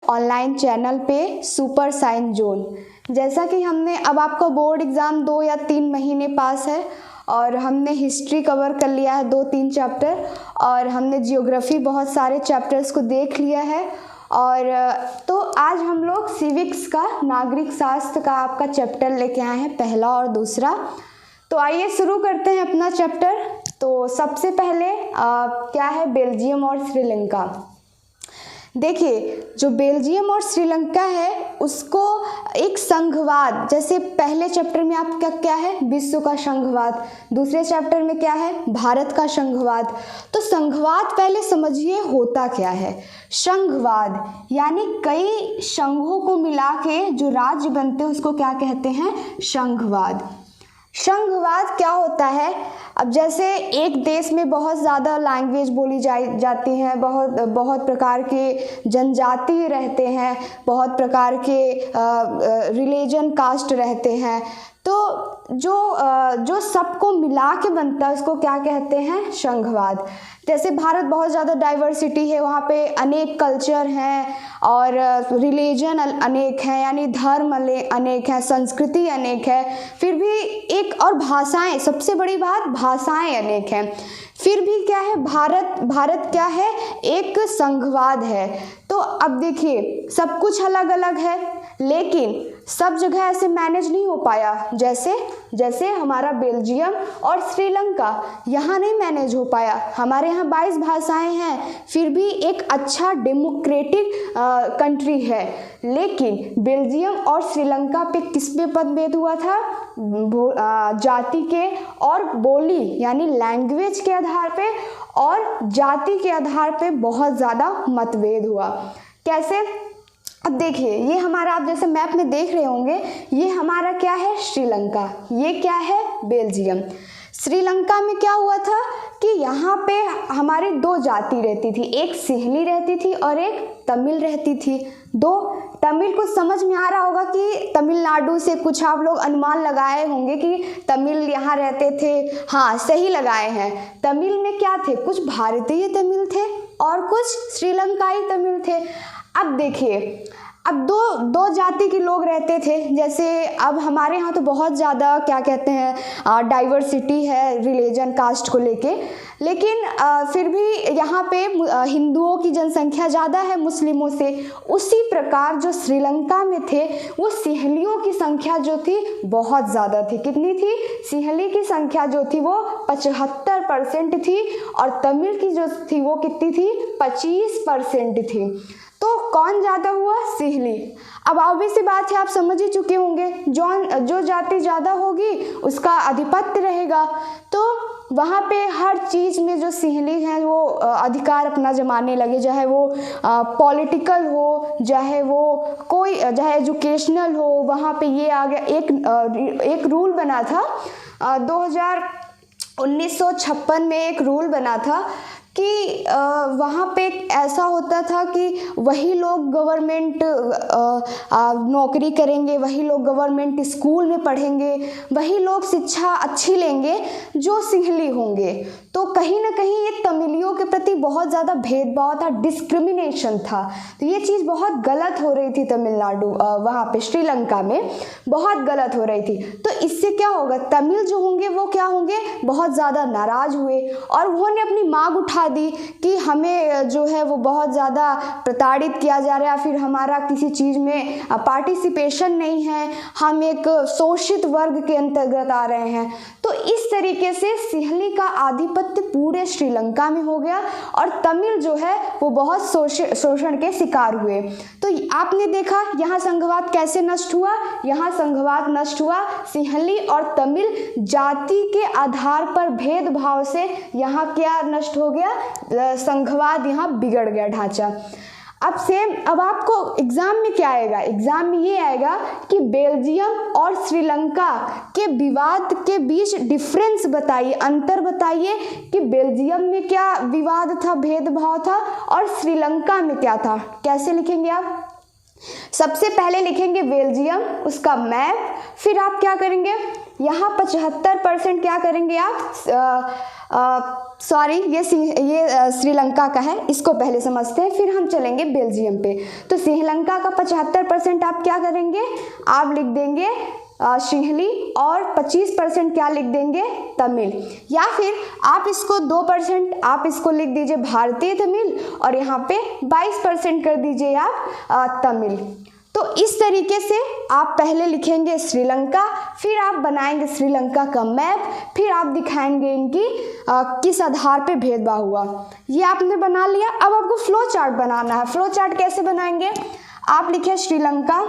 Online channel पे super science zone. जैसा कि हमने अब आपका बोर्ड एग्ज़ाम 2 या 3 महीने पास है और हमने हिस्ट्री कवर कर लिया है 2-3 चैप्टर, और हमने जियोग्राफी बहुत सारे चैप्टर्स को देख लिया है। और तो आज हम लोग सिविक्स का, नागरिक शास्त्र का आपका चैप्टर लेके आए हैं, पहला और दूसरा। तो आइए शुरू करते हैं अपना चैप्टर। तो सबसे पहले क्या है, बेल्जियम और श्रीलंका। देखिए, जो बेल्जियम और श्रीलंका है उसको एक संघवाद, जैसे पहले चैप्टर में आपका क्या है, विश्व का संघवाद, दूसरे चैप्टर में क्या है, भारत का संघवाद। तो संघवाद पहले समझिए होता क्या है। संघवाद यानी कई संघों को मिला के जो राज्य बनते हैं उसको क्या कहते हैं, संघवाद। संघवाद क्या होता है, अब जैसे एक देश में बहुत ज़्यादा लैंग्वेज बोली जाती हैं, बहुत प्रकार के जनजाति रहते हैं, बहुत प्रकार के रिलीजन कास्ट रहते हैं, तो जो सबको मिला के बनता है उसको क्या कहते हैं, संघवाद। जैसे भारत बहुत ज़्यादा डाइवर्सिटी है, वहाँ पे अनेक कल्चर हैं और रिलीजन अनेक हैं, यानी धर्म अनेक हैं, संस्कृति अनेक है, फिर भी एक और भाषाएं, सबसे बड़ी बात भाषाएं अनेक हैं, फिर भी क्या है, भारत क्या है, एक संघवाद है। तो अब देखिए सब कुछ अलग अलग है, लेकिन सब जगह ऐसे मैनेज नहीं हो पाया। जैसे हमारा बेल्जियम और श्रीलंका यहाँ नहीं मैनेज हो पाया। हमारे यहाँ 22 भाषाएं हैं, फिर भी एक अच्छा डेमोक्रेटिक कंट्री है, लेकिन बेल्जियम और श्रीलंका पे किस पे मतभेद हुआ था, जाति के और बोली यानी लैंग्वेज के आधार पे और जाति के आधार पे बहुत ज़्यादा मतभेद हुआ। कैसे, अब देखिए, ये हमारा, आप जैसे मैप में देख रहे होंगे, ये हमारा क्या है, श्रीलंका, ये क्या है, बेल्जियम। श्रीलंका में क्या हुआ था कि यहाँ पे हमारी 2 जाति रहती थी, एक सिंहली रहती थी और एक तमिल रहती थी। तमिल को समझ में आ रहा होगा कि तमिलनाडु से कुछ आप लोग अनुमान लगाए होंगे कि तमिल यहाँ रहते थे। हाँ, सही लगाए हैं। तमिल में क्या थे, कुछ भारतीय तमिल थे और कुछ श्रीलंकाई तमिल थे। अब देखिए, अब दो जाति के लोग रहते थे। जैसे अब हमारे यहाँ तो बहुत ज़्यादा क्या कहते हैं, डाइवर्सिटी है रिलीजन कास्ट को लेके, लेकिन फिर भी यहाँ पे हिंदुओं की जनसंख्या ज़्यादा है मुस्लिमों से। उसी प्रकार जो श्रीलंका में थे वो सिंहलियों की संख्या जो थी बहुत ज़्यादा थी। कितनी थी, सिंहली की संख्या जो थी वो 75% थी और तमिल की जो थी वो कितनी थी, 25% थी। तो कौन ज़्यादा हुआ, सिंहली। अब ऑब्वियस सी बात है, आप समझ ही चुके होंगे, जो जाति ज़्यादा होगी उसका आधिपत्य रहेगा। तो वहाँ पे हर चीज़ में जो सिंहली हैं वो अधिकार अपना जमाने लगे, चाहे वो पॉलिटिकल हो, चाहे वो चाहे एजुकेशनल हो। वहाँ पे ये आ गया, एक रूल बना था 1956 में एक रूल बना था कि वहाँ पे ऐसा होता था कि वही लोग गवर्नमेंट नौकरी करेंगे, वही लोग गवर्नमेंट स्कूल में पढ़ेंगे, वही लोग शिक्षा अच्छी लेंगे जो सिंहली होंगे। तो कहीं ना कहीं ये तमिलियों के प्रति बहुत ज़्यादा भेदभाव था, डिस्क्रिमिनेशन था। तो ये चीज़ बहुत गलत हो रही थी तमिलनाडु, वहाँ पे श्रीलंका में बहुत गलत हो रही थी। तो इससे क्या होगा, तमिल जो होंगे वो क्या होंगे, बहुत ज़्यादा नाराज़ हुए और उन्होंने अपनी मांग उठा दी कि हमें जो है वो बहुत ज़्यादा प्रताड़ित किया जा रहा है, फिर हमारा किसी चीज़ में पार्टिसिपेशन नहीं है, हम एक शोषित वर्ग के अंतर्गत आ रहे हैं। तो इस तरीके से सिंहली का आधिपत्य पूरे श्रीलंका में हो गया और तमिल जो है वो बहुत शोषण के शिकार हुए। तो आपने देखा यहाँ संघवाद कैसे नष्ट हुआ, यहाँ संघवाद नष्ट हुआ सिंहली और तमिल जाति के आधार पर भेदभाव से यहाँ क्या नष्ट हो गया, संघवाद यहाँ बिगड़ गया ढांचा। अब आपको एग्जाम में क्या आएगा, एग्जाम में ये आएगा कि बेल्जियम और श्रीलंका के विवाद के बीच डिफरेंस बताइए, अंतर बताइए कि बेल्जियम में क्या विवाद था, भेदभाव था और श्रीलंका में क्या था। कैसे लिखेंगे आप, सबसे पहले लिखेंगे बेल्जियम, उसका मैप, फिर आप क्या करेंगे, यहाँ 75% क्या करेंगे आप सॉरी ये श्रीलंका का है, इसको पहले समझते हैं, फिर हम चलेंगे बेल्जियम पे। तो श्रीलंका का 75% आप क्या करेंगे, आप लिख देंगे सिंहली, और 25% क्या लिख देंगे, तमिल। या फिर आप इसको 2% आप इसको लिख दीजिए भारतीय तमिल, और यहाँ पे 22% कर दीजिए आप तमिल। तो इस तरीके से आप पहले लिखेंगे श्रीलंका, फिर आप बनाएंगे श्रीलंका का मैप, फिर आप दिखाएंगे इनकी किस आधार पे भेदभाव हुआ। ये आपने बना लिया। अब आपको फ्लो चार्ट बनाना है। फ्लो चार्ट कैसे बनाएंगे, आप लिखे श्रीलंका,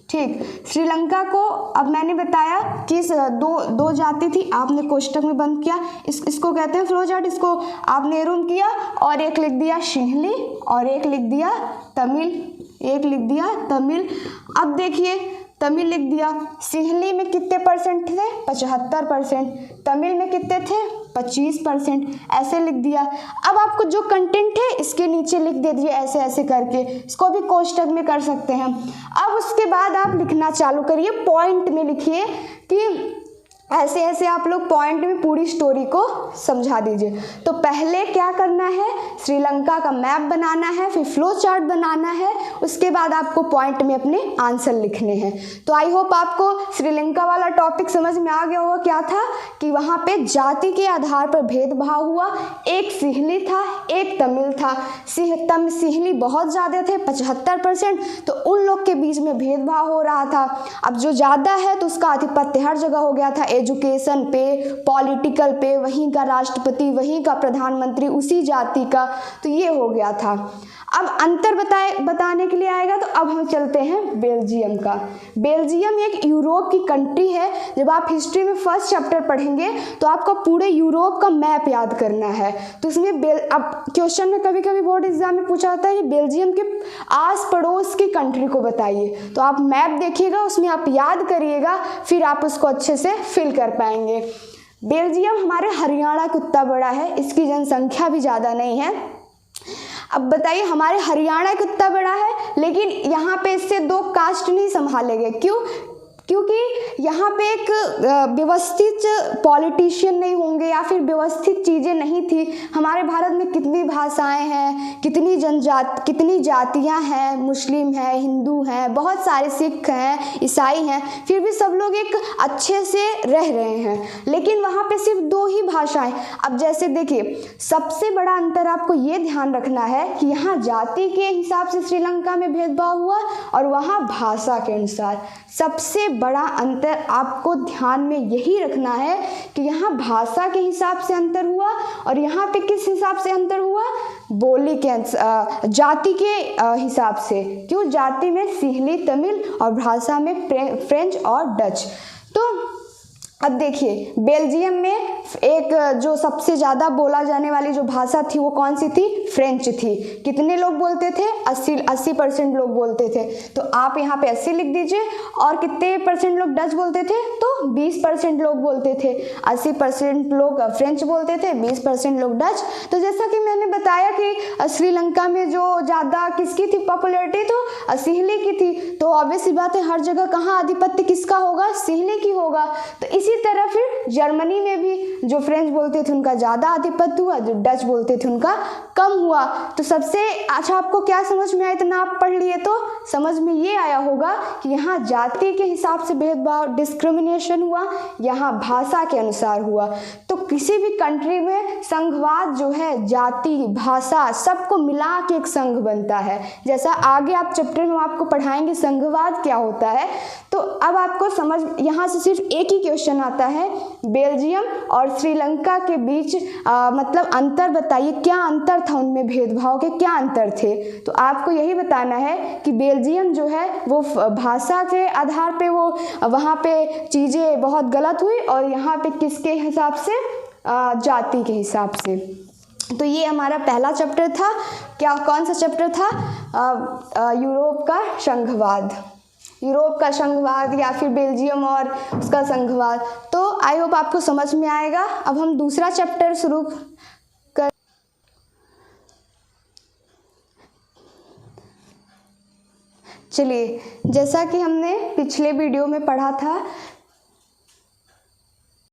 ठीक, श्रीलंका को अब मैंने बताया कि दो जाति थी, आपने कोष्टक में बंद किया, इसको कहते हैं फ्लो चार्ट। इसको आपने एरोन किया और एक लिख दिया सिंहली और एक लिख दिया तमिल, एक लिख दिया तमिल। अब देखिए तमिल लिख दिया, सिंहली में कितने परसेंट थे, 75%, तमिल में कितने थे, 25%, ऐसे लिख दिया। अब आपको जो कंटेंट है इसके नीचे लिख दे दिए ऐसे ऐसे करके, इसको भी कोष्टक में कर सकते हैं। अब उसके बाद आप लिखना चालू करिए, पॉइंट में लिखिए कि ऐसे ऐसे आप लोग पॉइंट में पूरी स्टोरी को समझा दीजिए। तो पहले क्या करना है, श्रीलंका का मैप बनाना है, फिर फ्लो चार्ट बनाना है, उसके बाद आपको पॉइंट में अपने आंसर लिखने हैं। तो आई होप आपको श्रीलंका वाला टॉपिक समझ में आ गया होगा। क्या था कि वहाँ पे जाति के आधार पर भेदभाव हुआ, एक सिंहली था एक तमिल था। सिंहली बहुत ज़्यादा थे 75%, तो उन लोग के बीच में भेदभाव हो रहा था। अब जो ज़्यादा है तो उसका आधिपत्य हर जगह हो गया था, एजुकेशन पे, पॉलिटिकल पे, वहीं का राष्ट्रपति, वहीं का प्रधानमंत्री उसी जाति का, तो ये हो गया था। अब अंतर बताने के लिए आएगा, तो अब हम चलते हैं बेल्जियम का। बेल्जियम एक यूरोप की कंट्री है। जब आप हिस्ट्री में फर्स्ट चैप्टर पढ़ेंगे तो आपको पूरे यूरोप का मैप याद करना है। तो उसमें अब क्वेश्चन में कभी कभी बोर्ड एग्जाम में पूछा जाता है कि बेल्जियम के आस पड़ोस की कंट्री को बताइए। तो आप मैप देखिएगा, उसमें आप याद करिएगा, फिर आप उसको अच्छे से फिल कर पाएंगे। बेल्जियम हमारे हरियाणा का उतना बड़ा है, इसकी जनसंख्या भी ज़्यादा नहीं है। अब बताइए हमारे हरियाणा कितना बड़ा है, लेकिन यहाँ पे इससे 2 कास्ट नहीं संभाले गए। क्यों? क्योंकि यहाँ पे एक व्यवस्थित पॉलिटिशियन नहीं होंगे या फिर व्यवस्थित चीज़ें नहीं थी। हमारे भारत में कितनी भाषाएं हैं, कितनी जातियाँ हैं, मुस्लिम हैं, हिंदू हैं, बहुत सारे सिख हैं, ईसाई हैं, फिर भी सब लोग एक अच्छे से रह रहे हैं। लेकिन वहाँ पे सिर्फ 2 ही भाषाएं। अब जैसे देखिए, सबसे बड़ा अंतर आपको ये ध्यान रखना है कि यहाँ जाति के हिसाब से श्रीलंका में भेदभाव हुआ और वहाँ भाषा के अनुसार। सबसे बड़ा अंतर आपको ध्यान में यही रखना है कि यहाँ भाषा के हिसाब से अंतर हुआ और यहाँ पे किस हिसाब से अंतर हुआ, बोली के जाति के हिसाब से। क्यों? जाति में सिंहली तमिल और भाषा में फ्रेंच और डच। तो अब देखिए बेल्जियम में एक जो सबसे ज़्यादा बोला जाने वाली जो भाषा थी वो कौन सी थी, फ्रेंच थी। कितने लोग बोलते थे, 80% लोग बोलते थे। तो आप यहाँ पे 80 लिख दीजिए। और कितने परसेंट लोग डच बोलते थे, तो 20% लोग बोलते थे। 80% लोग फ्रेंच बोलते थे, 20% लोग डच। तो जैसा कि मैंने बताया कि श्रीलंका में जो ज़्यादा किसकी थी पॉपुलैरिटी, तो सिंहली की थी। तो ऑब्वियस सी बात है हर जगह कहाँ आधिपत्य किसका होगा, सिंहली की होगा। तो इसी तरह फिर जर्मनी में भी जो फ्रेंच बोलते थे उनका ज़्यादा आधिपत्य हुआ, जो डच बोलते थे उनका कम हुआ। तो सबसे अच्छा आपको क्या समझ में आया, इतना आप पढ़ लिए तो समझ में ये आया होगा कि यहाँ जाति के हिसाब से भेदभाव, डिस्क्रिमिनेशन हुआ, यहाँ भाषा के अनुसार हुआ। तो किसी भी कंट्री में संघवाद जो है, जाति भाषा सबको मिला के एक संघ बनता है। जैसा आगे आप चैप्टर में आपको पढ़ाएंगे संघवाद क्या होता है। तो अब आपको समझ, यहाँ से सिर्फ एक ही क्वेश्चन आता है, बेल्जियम और श्रीलंका के बीच मतलब अंतर बताइए, क्या अंतर था उनमें, भेदभाव के क्या अंतर थे। तो आपको यही बताना है कि बेल्जियम जो है वो भाषा के आधार पे वो वहाँ पे चीज़ें बहुत गलत हुई और यहाँ पे किसके हिसाब से, जाति के हिसाब से। तो ये हमारा पहला चैप्टर था। क्या, कौन सा चैप्टर था, यूरोप का संघवाद, यूरोप का संघवाद या फिर बेल्जियम और उसका संघवाद। तो आई होप आपको समझ में आएगा। अब हम दूसरा चैप्टर शुरू कर, चलिए जैसा कि हमने पिछले वीडियो में पढ़ा था